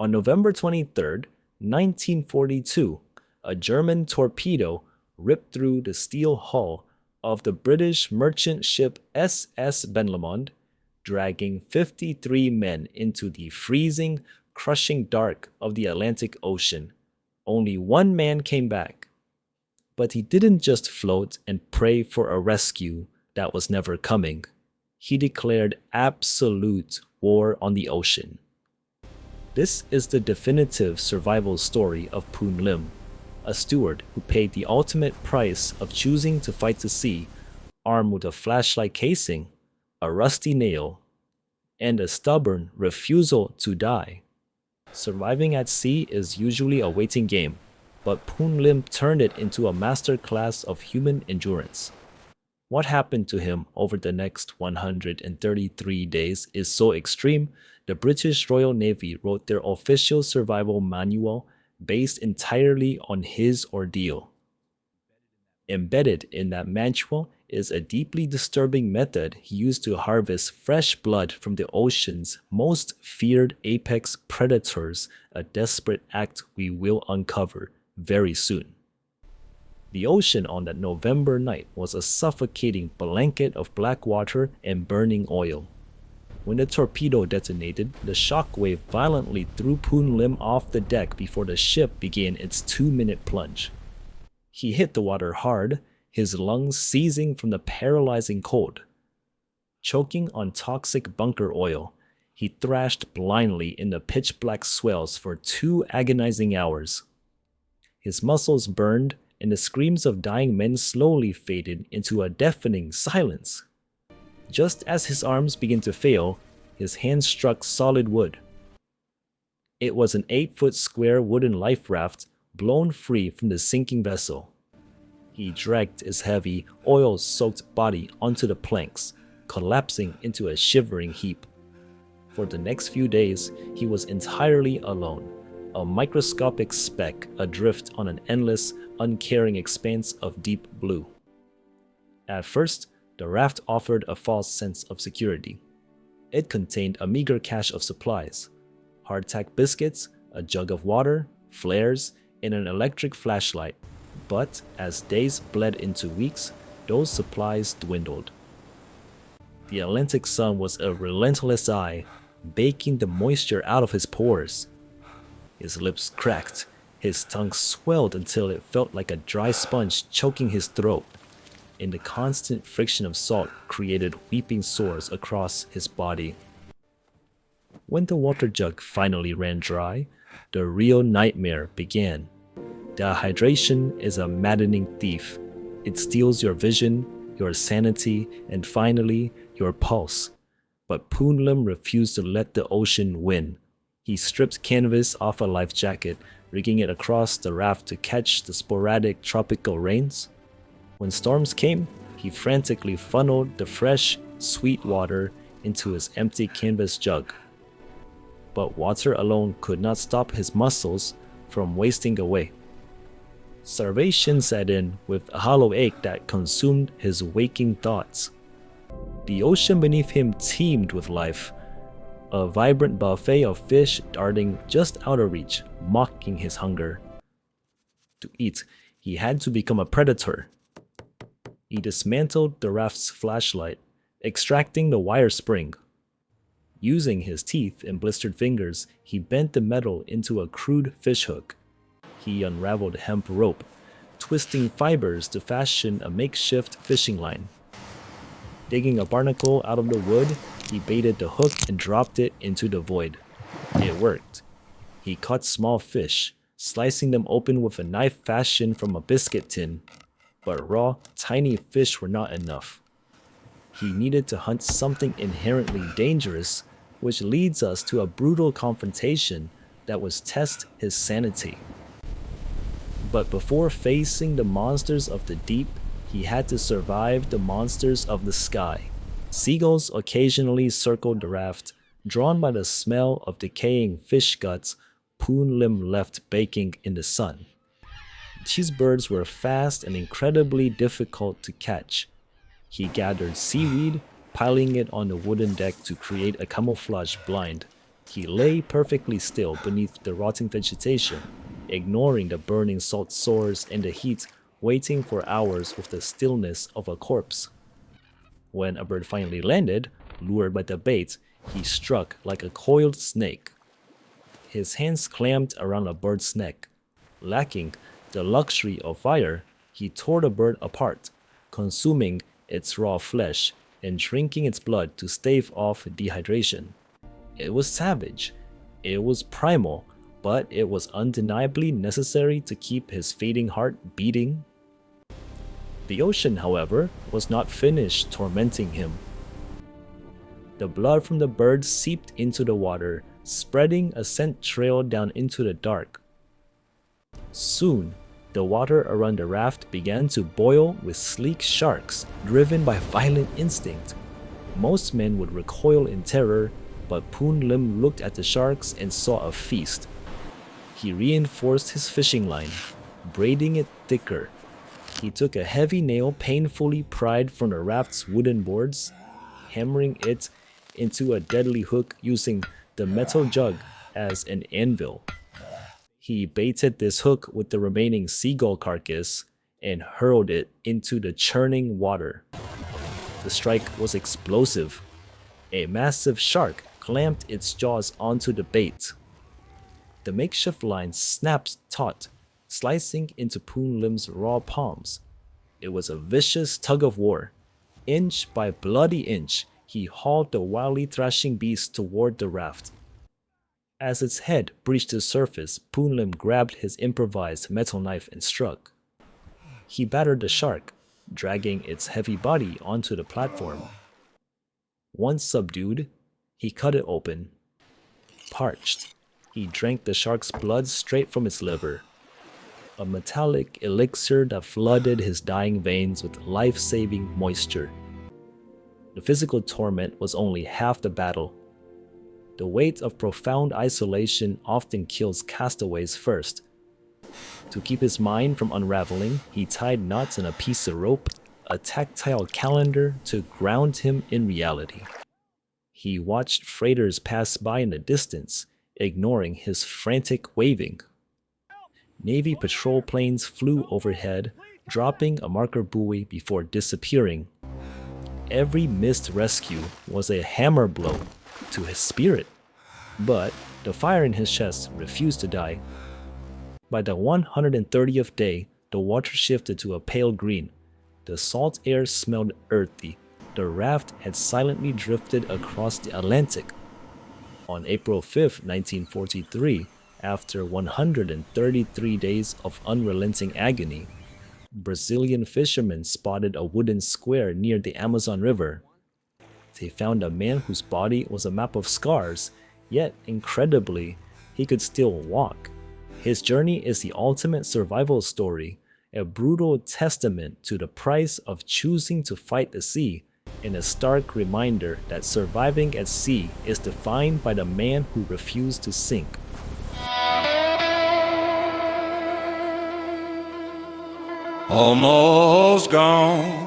On November 23rd, 1942, a German torpedo ripped through the steel hull of the British merchant ship SS Benlamond, dragging 53 men into the freezing, crushing dark of the Atlantic Ocean. Only one man came back. But he didn't just float and pray for a rescue that was never coming. He declared absolute war on the ocean. This is the definitive survival story of Poon Lim, a steward who paid the ultimate price of choosing to fight the sea, armed with a flashlight casing, a rusty nail, and a stubborn refusal to die. Surviving at sea is usually a waiting game, but Poon Lim turned it into a masterclass of human endurance. What happened to him over the next 133 days is so extreme, the British Royal Navy wrote their official survival manual based entirely on his ordeal. Embedded in that manual is a deeply disturbing method he used to harvest fresh blood from the ocean's most feared apex predators, a desperate act we will uncover very soon. The ocean on that November night was a suffocating blanket of black water and burning oil. When the torpedo detonated, the shockwave violently threw Poon Lim off the deck before the ship began its 2-minute plunge. He hit the water hard, his lungs seizing from the paralyzing cold. Choking on toxic bunker oil, he thrashed blindly in the pitch-black swells for 2 agonizing hours. His muscles burned, and the screams of dying men slowly faded into a deafening silence. Just as his arms began to fail, his hands struck solid wood. It was an 8-foot square wooden life raft blown free from the sinking vessel. He dragged his heavy, oil-soaked body onto the planks, collapsing into a shivering heap. For the next few days, he was entirely alone, a microscopic speck adrift on an endless, uncaring expanse of deep blue. At first, the raft offered a false sense of security. It contained a meager cache of supplies: hardtack biscuits, a jug of water, flares, and an electric flashlight. But as days bled into weeks, those supplies dwindled. The Atlantic sun was a relentless eye, baking the moisture out of his pores. His lips cracked, his tongue swelled until it felt like a dry sponge choking his throat, and the constant friction of salt created weeping sores across his body. When the water jug finally ran dry, the real nightmare began. Dehydration is a maddening thief. It steals your vision, your sanity, and finally, your pulse. But Poon Lim refused to let the ocean win. He stripped canvas off a life jacket, rigging it across the raft to catch the sporadic tropical rains. When storms came, he frantically funneled the fresh, sweet water into his empty canvas jug. But water alone could not stop his muscles from wasting away. Starvation set in with a hollow ache that consumed his waking thoughts. The ocean beneath him teemed with life, a vibrant buffet of fish darting just out of reach, mocking his hunger. To eat, he had to become a predator. He dismantled the raft's flashlight, extracting the wire spring. Using his teeth and blistered fingers, he bent the metal into a crude fishhook. He unraveled hemp rope, twisting fibers to fashion a makeshift fishing line. Digging a barnacle out of the wood, he baited the hook and dropped it into the void. It worked. He caught small fish, slicing them open with a knife fashioned from a biscuit tin. But raw, tiny fish were not enough. He needed to hunt something inherently dangerous, which leads us to a brutal confrontation that would test his sanity. But before facing the monsters of the deep, he had to survive the monsters of the sky. Seagulls occasionally circled the raft, drawn by the smell of decaying fish guts Poon Lim left baking in the sun. These birds were fast and incredibly difficult to catch. He gathered seaweed, piling it on the wooden deck to create a camouflage blind. He lay perfectly still beneath the rotting vegetation, ignoring the burning salt sores and the heat, waiting for hours with the stillness of a corpse. When a bird finally landed, lured by the bait, he struck like a coiled snake. His hands clamped around a bird's neck. Lacking the luxury of fire, he tore the bird apart, consuming its raw flesh and drinking its blood to stave off dehydration. It was savage, it was primal, but it was undeniably necessary to keep his fading heart beating. The ocean, however, was not finished tormenting him. The blood from the bird seeped into the water, spreading a scent trail down into the dark. Soon, the water around the raft began to boil with sleek sharks, driven by violent instinct. Most men would recoil in terror, but Poon Lim looked at the sharks and saw a feast. He reinforced his fishing line, braiding it thicker. He took a heavy nail painfully pried from the raft's wooden boards, hammering it into a deadly hook using the metal jug as an anvil. He baited this hook with the remaining seagull carcass and hurled it into the churning water. The strike was explosive. A massive shark clamped its jaws onto the bait. The makeshift line snapped taut, slicing into Poon Lim's raw palms. It was a vicious tug-of-war. Inch by bloody inch, he hauled the wildly thrashing beast toward the raft. As its head breached the surface, Poon Lim grabbed his improvised metal knife and struck. He battered the shark, dragging its heavy body onto the platform. Once subdued, he cut it open. Parched, he drank the shark's blood straight from its liver, a metallic elixir that flooded his dying veins with life-saving moisture. The physical torment was only half the battle. The weight of profound isolation often kills castaways first. To keep his mind from unraveling, he tied knots in a piece of rope, a tactile calendar to ground him in reality. He watched freighters pass by in the distance, ignoring his frantic waving. Navy patrol planes flew overhead, dropping a marker buoy before disappearing. Every missed rescue was a hammer blow to his spirit, but the fire in his chest refused to die. By the 130th day, the water shifted to a pale green. The salt air smelled earthy. The raft had silently drifted across the Atlantic. On April 5, 1943, after 133 days of unrelenting agony, Brazilian fishermen spotted a wooden square near the Amazon River. They found a man whose body was a map of scars, yet incredibly, he could still walk. His journey is the ultimate survival story, a brutal testament to the price of choosing to fight the sea, and a stark reminder that surviving at sea is defined by the man who refused to sink. Almost gone.